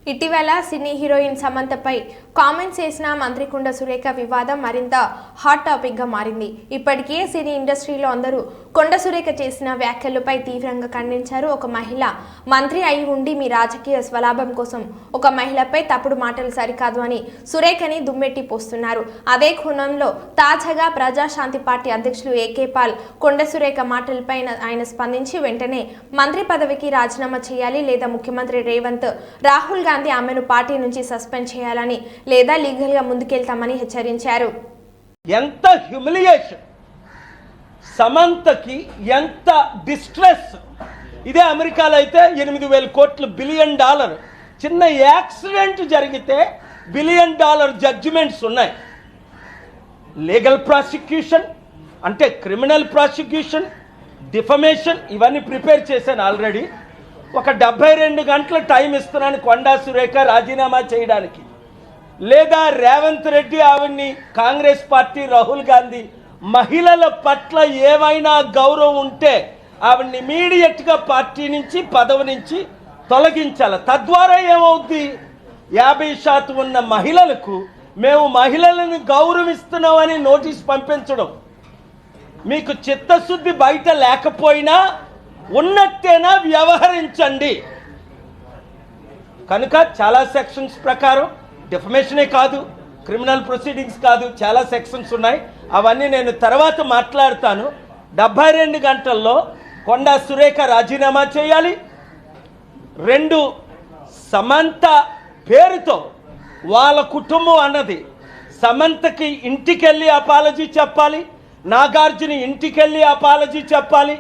ఇటీవల సినీ heroine సమంతపై comments చేసిన మంత్రి కొండ సురేఖ వివాదం మరింత హాట్ టాపిక్ గా మారింది. ఇప్పటికే సినీ ఇండస్ట్రీలో అందరూ కొండ సురేఖ చేసిన వ్యాఖ్యలపై తీవ్రంగా ఖండించారు. ఒక మహిళ మంత్రి అయి ఉండి మీ రాజకీయ స్వలాభం కోసం ఒక మహిళపై తప్పుడు మాటలు సరికాదు అని సురేఖని దుమ్మెట్టి పోస్తున్నారు. అదే కోణంలో తాజాగా ప్రజాశాంతి పార్టీ అధ్యక్షులు ఏకే పాల్ కొండ సురేఖ మాటలపై ఆయన స్పందించి వెంటనే మంత్రి పదవికి రాజీనామా చేయాలి లేదా ముఖ్యమంత్రి రేవంత్ రాహుల్ గాంధీ ఆమెను పార్టీ నుంచి సస్పెండ్ చేయాలని లేదా లీగల్ గా ముందుకెళ్తామని హెచ్చరించారు. ఎంత హ్యూమిలియేషన్, సమంతకి ఎంత డిస్ట్రెస్. ఇదే అమెరికాలో అయితే 8,000 కోట్లు $1 బిలియన్ చిన్న యాక్సిడెంట్ జరిగితే $1 బిలియన్ జడ్జిమెంట్స్ ఉన్నాయి. లీగల్ ప్రాసిక్యూషన్ అంటే క్రిమినల్ ప్రాసిక్యూషన్, డిఫమేషన్ ఇవన్నీ ప్రిపేర్ చేశాను ఆల్రెడీ. ఒక 72 గంటల టైం ఇస్తున్నాను కొండా సురేఖ రాజీనామా చేయడానికి, లేదా రేవంత్ రెడ్డి ఆవిడ్ని కాంగ్రెస్ పార్టీ రాహుల్ గాంధీ మహిళల పట్ల ఏమైనా గౌరవం ఉంటే ఆవిడ్ని ఇమీడియట్గా పార్టీ నుంచి పదవి నుంచి తొలగించాలి. తద్వారా ఏమవుద్ది, 50% ఉన్న మహిళలకు మేము మహిళలను గౌరవిస్తున్నామని నోటీస్ పంపించడం. మీకు చిత్తశుద్ధి బయట లేకపోయినా ఉన్నట్టేనా వ్యవహరించండి. కనుక చాలా సెక్షన్స్ ప్రకారం డిఫమేషనే కాదు, క్రిమినల్ ప్రొసీడింగ్స్ కాదు, చాలా సెక్షన్స్ ఉన్నాయి. అవన్నీ నేను తర్వాత మాట్లాడతాను. 72 గంటల్లో కొండా సురేఖ రాజీనామా చేయాలి. 2 సమంత పేరుతో వాళ్ళ కుటుంబం అన్నది సమంతకి ఇంటికెళ్ళి అపాలజీ చెప్పాలి, నాగార్జున ఇంటికెళ్ళి అపాలజీ చెప్పాలి.